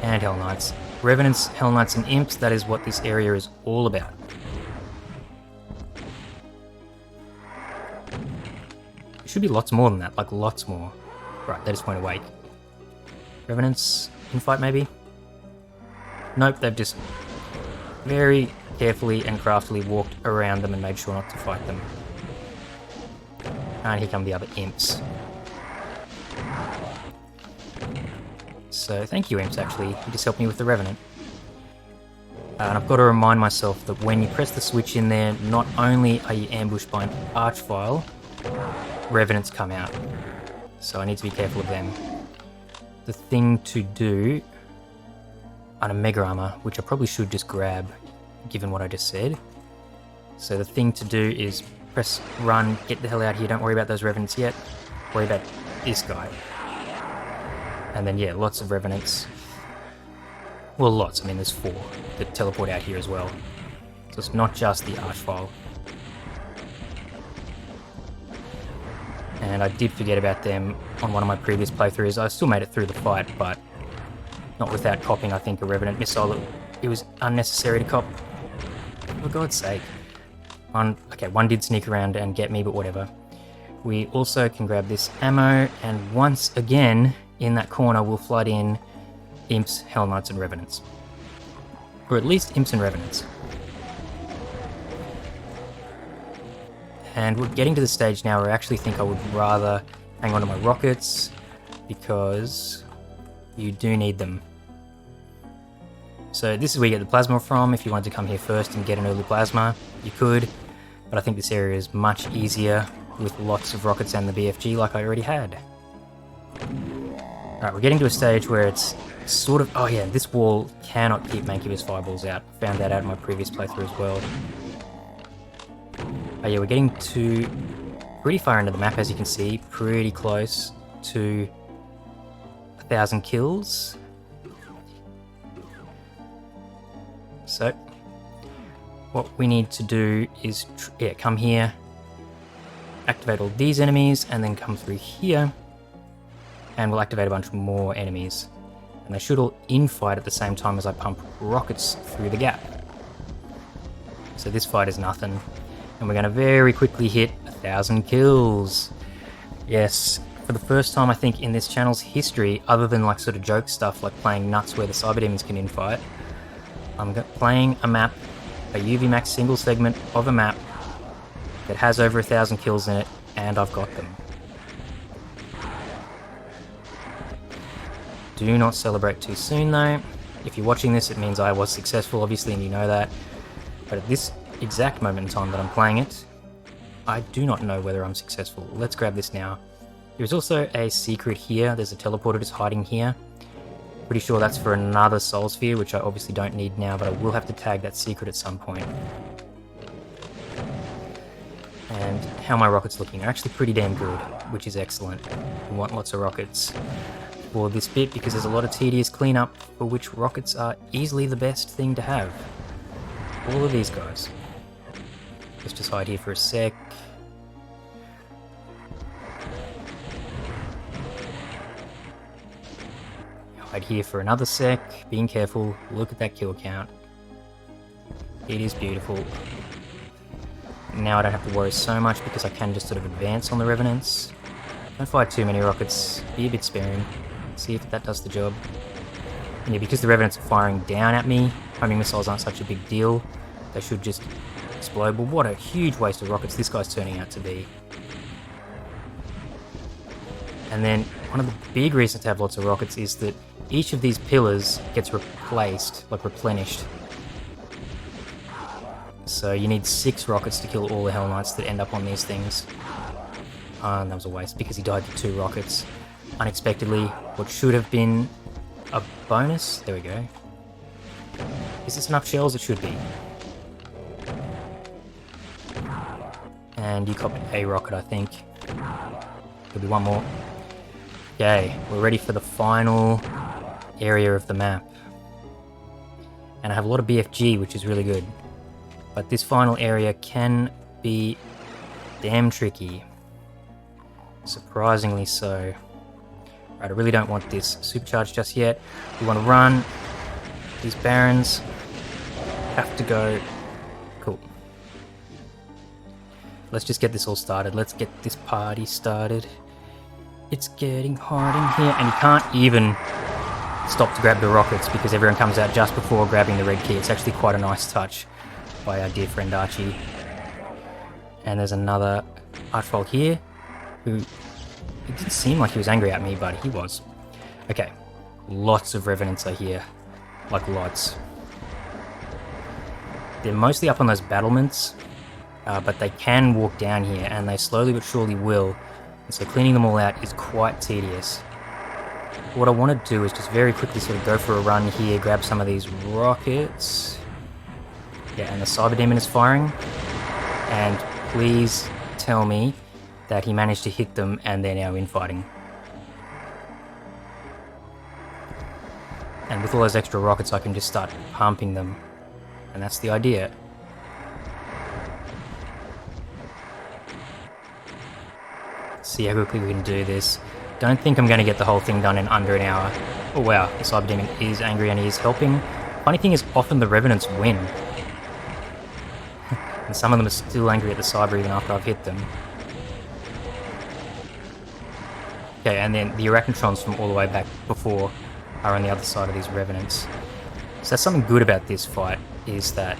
And Hell Knights. Revenants, Hell Knights, and Imps, that is what this area is all about. There should be lots more than that, like lots more. Right, they just went away. Revenants, infight maybe? Nope, they've just very carefully and craftily walked around them and made sure not to fight them. And here come the other imps. So thank you, imps, actually. You just helped me with the Revenant. And I've got to remind myself that when you press the switch in there, not only are you ambushed by an Archvile, Revenants come out. So I need to be careful of them. The thing to do... on a Mega Armor, which I probably should just grab, given what I just said. So the thing to do is press run, get the hell out here, don't worry about those Revenants yet. Worry about this guy. And then yeah, lots of Revenants. Well, lots, I mean there's 4 that teleport out here as well. So it's not just the Archvile. And I did forget about them on one of my previous playthroughs. I still made it through the fight, but not without copping, I think, a Revenant missile. It was unnecessary to cop. For God's sake. One did sneak around and get me, but whatever. We also can grab this ammo, and once again, in that corner, we'll flood in Imps, Hell Knights, and Revenants. Or at least Imps and Revenants. And we're getting to the stage now where I actually think I would rather hang on to my rockets, because you do need them. So this is where you get the plasma from. If you wanted to come here first and get an early plasma, you could, but I think this area is much easier with lots of rockets and the BFG like I already had. Alright, we're getting to a stage where it's sort of... oh yeah, this wall cannot keep Mancubus fireballs out. Found that out in my previous playthrough as well. Oh yeah, we're getting to pretty far into the map, as you can see, pretty close to 1,000 kills. So, what we need to do is come here, activate all these enemies, and then come through here, and we'll activate a bunch more enemies. And they should all infight at the same time as I pump rockets through the gap. So this fight is nothing. And we're going to very quickly hit 1,000 kills. Yes, for the first time I think in this channel's history, other than like sort of joke stuff like playing nuts where the cyber demons can infight, I'm playing a map, a UVMax single segment of a map that has over 1,000 kills in it, and I've got them. Do not celebrate too soon though. If you're watching this, it means I was successful, obviously, and you know that. But at this exact moment in time that I'm playing it, I do not know whether I'm successful. Let's grab this now. There's also a secret here. There's a teleporter just hiding here. Pretty sure that's for another soul sphere, which I obviously don't need now, but I will have to tag that secret at some point. And how my rockets looking. They're actually pretty damn good, which is excellent. We want lots of rockets for this bit because there's a lot of tedious cleanup for which rockets are easily the best thing to have. All of these guys. Let's just hide here for a sec. Hide here for another sec. Being careful. Look at that kill count. It is beautiful. Now I don't have to worry so much because I can just sort of advance on the Revenants. Don't fire too many rockets. Be a bit sparing. See if that does the job. And yeah, because the Revenants are firing down at me, homing missiles aren't such a big deal. They should just explode. But what a huge waste of rockets this guy's turning out to be. And then one of the big reasons to have lots of rockets is that each of these pillars gets replaced, like replenished. So you need 6 rockets to kill all the Hell Knights that end up on these things. And that was a waste because he died to 2 rockets. Unexpectedly, what should have been a bonus. There we go. Is this enough shells? It should be. And you copied a rocket, I think. There'll be one more. Okay, we're ready for the final area of the map. And I have a lot of BFG, which is really good. But this final area can be damn tricky. Surprisingly so. Right, I really don't want this supercharge just yet. We want to run. These Barons have to go. Cool. Let's just get this all started. Let's get this party started. It's getting hot in here. And you can't even stop to grab the rockets because everyone comes out just before grabbing the red key. It's actually quite a nice touch by our dear friend Archi. And there's another Archfold here who, it didn't seem like he was angry at me, but he was. Okay, lots of Revenants are here, like lots. They're mostly up on those battlements, but they can walk down here, and they slowly but surely will. And so cleaning them all out is quite tedious. What I want to do is just very quickly sort of go for a run here, grab some of these rockets. Yeah, and the Cyber Demon is firing. And please tell me that he managed to hit them and they're now infighting. And with all those extra rockets, I can just start pumping them. And that's the idea. See how quickly we can do this. Don't think I'm going to get the whole thing done in under an hour. Oh wow, the Cyber Demon is angry and he is helping. Funny thing is, often the Revenants win. And some of them are still angry at the Cyber even after I've hit them. Okay, and then the Arachnotrons from all the way back before are on the other side of these Revenants. So that's something good about this fight, is that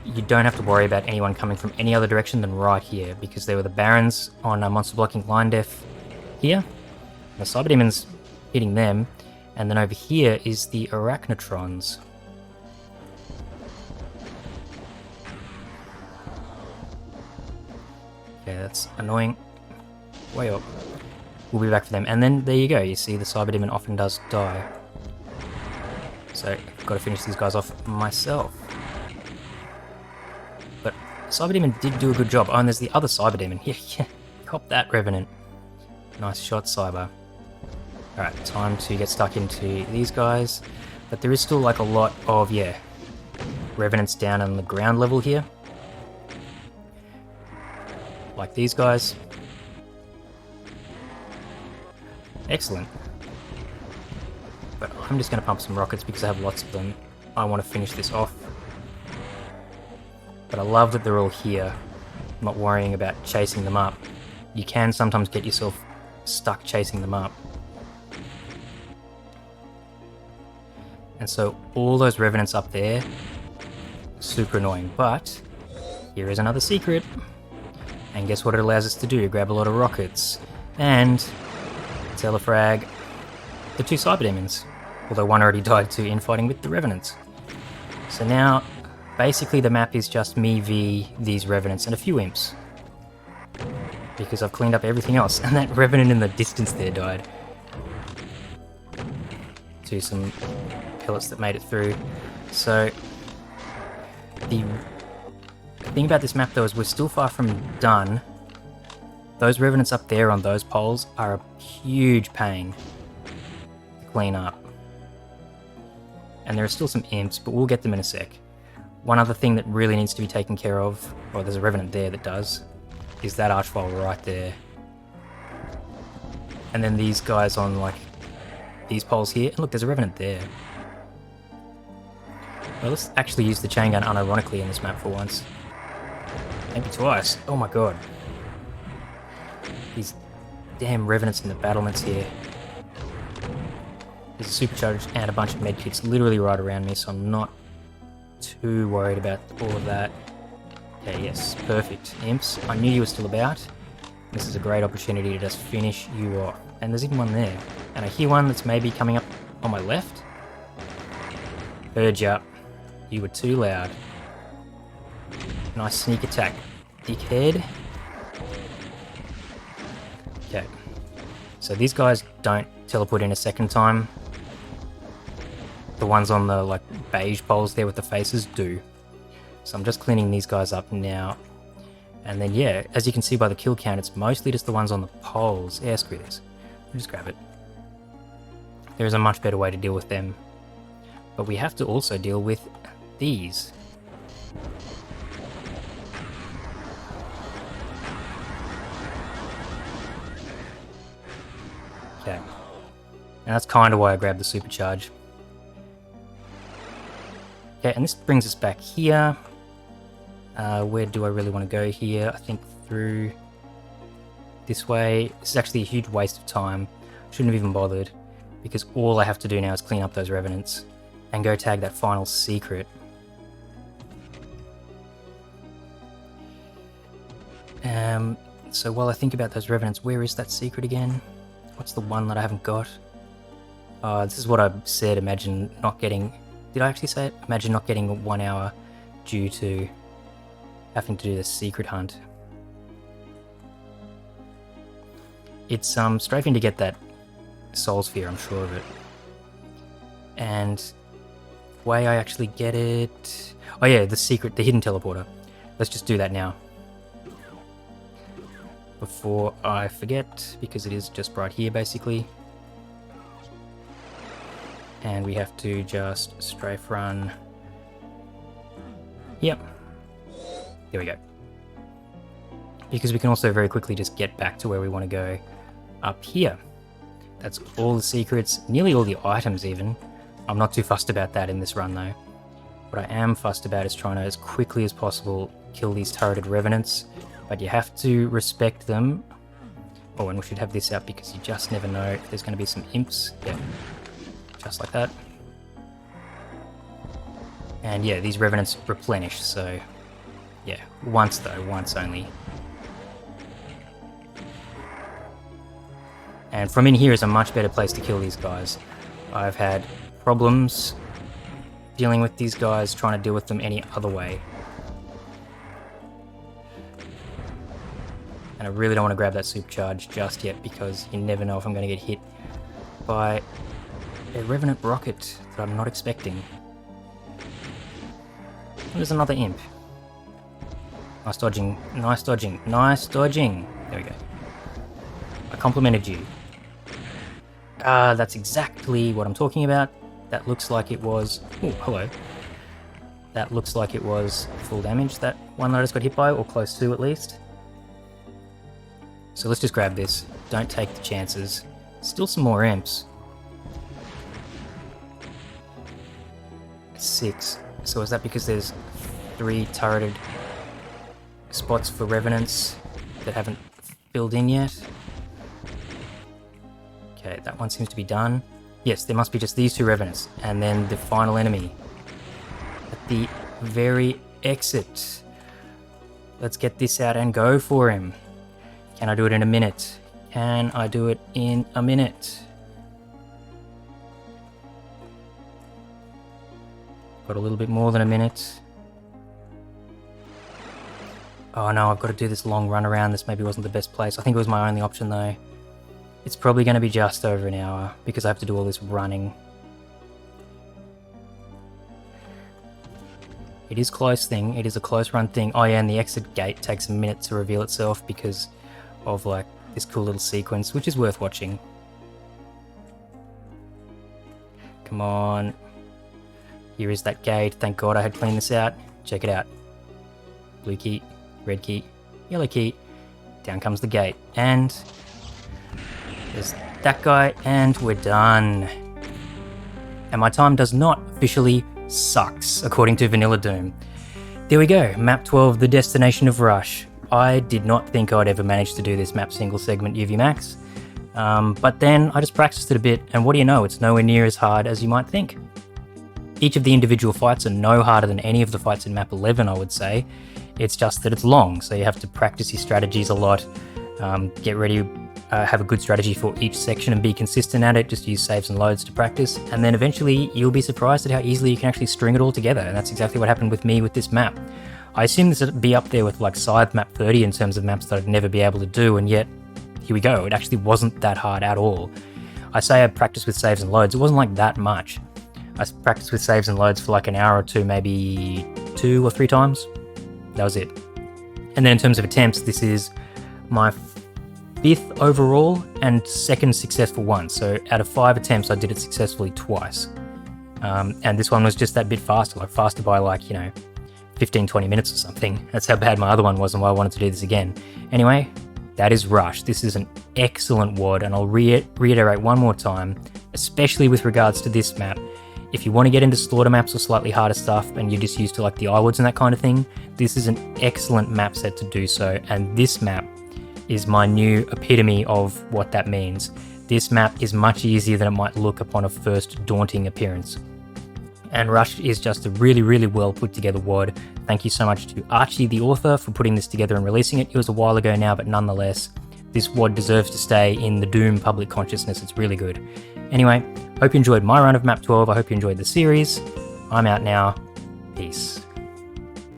you don't have to worry about anyone coming from any other direction than right here, because there were the Barons on Monster Blocking Line Def here. The Cyber Demon's hitting them, and then over here is the Arachnotrons. Okay, that's annoying. Way up. We'll be back for them. And then there you go, you see the Cyber Demon often does die. So, I've got to finish these guys off myself. But Cyber Demon did do a good job. Oh, and there's the other Cyber Demon. Yeah, cop that, Revenant. Nice shot, Cyber. Alright, time to get stuck into these guys. But there is still like a lot of, yeah, Revenants down on the ground level here. Like these guys. Excellent. But I'm just going to pump some rockets because I have lots of them. I want to finish this off. But I love that they're all here. I'm not worrying about chasing them up. You can sometimes get yourself stuck chasing them up. And so all those Revenants up there, super annoying. But here is another secret. And guess what it allows us to do? Grab a lot of rockets. And telefrag the 2 Cyber Demons. Although one already died to infighting with the Revenants. So now, basically the map is just me v these Revenants and a few Imps. Because I've cleaned up everything else. And that Revenant in the distance there died. To some pellets that made it through. So, the The thing about this map though is we're still far from done. Those revenants up there on those poles are a huge pain to clean up. And there are still some imps, but we'll get them in a sec. One other thing that really needs to be taken care of, or there's a revenant there that does, is that archvile right there. And then these guys on like these poles here, and look, there's a revenant there. Well, let's actually use the chain gun unironically in this map for once. Maybe twice. Oh my god. These damn revenants in the battlements here. There's a supercharge and a bunch of medkits literally right around me, so I'm not too worried about all of that. Okay, yes, perfect. Imps, I knew you were still about. This is a great opportunity to just finish you off. And there's even one there. And I hear one that's maybe coming up on my left. Heard ya. You were too loud. Nice sneak attack, dickhead. Okay. So these guys don't teleport in a second time. The ones on the like beige poles there with the faces do. So I'm just cleaning these guys up now. And then yeah, as you can see by the kill count, it's mostly just the ones on the poles. Yeah, screw this. I'll just grab it. There is a much better way to deal with them. But we have to also deal with these. Okay. And that's kind of why I grabbed the supercharge. Okay, and this brings us back here. Where do I really want to go here? I think through this way. This is actually a huge waste of time. Shouldn't have even bothered, because all I have to do now is clean up those revenants and go tag that final secret. So while I think about those revenants, where is that secret again? What's the one that I haven't got? This is what I said, imagine not getting... Did I actually say it? Imagine not getting 1 hour due to having to do the secret hunt. It's strafing to get that soul sphere, I'm sure of it. And the way I actually get it... Oh yeah, the secret, the hidden teleporter. Let's just do that now. Before I forget, because it is just right here basically. And we have to just strafe run. Yep. There we go. Because we can also very quickly just get back to where we want to go up here. That's all the secrets, nearly all the items even. I'm not too fussed about that in this run though. What I am fussed about is trying to, as quickly as possible, kill these turreted revenants. But you have to respect them. Oh, and we should have this out because you just never know if there's going to be some imps. Yeah. Just like that. And yeah, these revenants replenish, so yeah, once though, once only. And from in here is a much better place to kill these guys. I've had problems dealing with these guys, trying to deal with them any other way. And I really don't want to grab that supercharge just yet because you never know if I'm going to get hit by a revenant rocket that I'm not expecting. There's another imp. Nice dodging, nice dodging, nice dodging. There we go. I complimented you. That's exactly what I'm talking about. That looks like it was... Oh, hello. That looks like it was full damage, that one that I just got hit by, or close to at least. So let's just grab this. Don't take the chances. Still some more imps. 6. So is that because there's 3 turreted spots for revenants that haven't filled in yet? Okay, that one seems to be done. Yes, there must be just these 2 revenants, and then the final enemy at the very exit. Let's get this out and go for him. Can I do it in a minute? Can I do it in a minute? Got a little bit more than a minute. Oh no, I've got to do this long run around. This maybe wasn't the best place. I think it was my only option though. It's probably going to be just over an hour because I have to do all this running. It is close thing. It is a close run thing. Oh yeah, and the exit gate takes a minute to reveal itself because of like this cool little sequence, which is worth watching. Come on. Here is that gate. Thank God I had cleaned this out. Check it out. Blue key, red key, yellow key. Down comes the gate. And there's that guy, and we're done. And my time does not officially sucks, according to Vanilla Doom. There we go, map 12, the destination of Rush. I did not think I'd ever manage to do this map single segment UVMax, but then I just practiced it a bit, and what do you know, it's nowhere near as hard as you might think. Each of the individual fights are no harder than any of the fights in map 11, I would say. It's just that it's long, so you have to practice your strategies a lot, get ready, have a good strategy for each section and be consistent at it, just use saves and loads to practice, and then eventually you'll be surprised at how easily you can actually string it all together, and that's exactly what happened with me with this map. I assumed this would be up there with like Scythe map 30 in terms of maps that I'd never be able to do, and yet, here we go, it actually wasn't that hard at all. I say I practiced with saves and loads, it wasn't like that much. I practiced with saves and loads for like an hour or two, maybe 2 or 3 times. That was it. And then in terms of attempts, this is my 5th overall and 2nd successful one. So out of 5 attempts, I did it successfully twice. And this one was just that bit faster, like faster by like, 15-20 minutes or something. That's how bad my other one was and why I wanted to do this again. Anyway, that is Rush. This is an excellent WAD, and I'll reiterate one more time, especially with regards to this map. If you want to get into slaughter maps or slightly harder stuff and you're just used to like the IWADs and that kind of thing, this is an excellent map set to do so, and this map is my new epitome of what that means. This map is much easier than it might look upon a first daunting appearance. And Rush is just a really, really well put together WAD. Thank you so much to Archi, the author, for putting this together and releasing it. It was a while ago now, but nonetheless, this WAD deserves to stay in the Doom public consciousness. It's really good. Anyway, hope you enjoyed my run of map 12. I hope you enjoyed the series. I'm out now. Peace.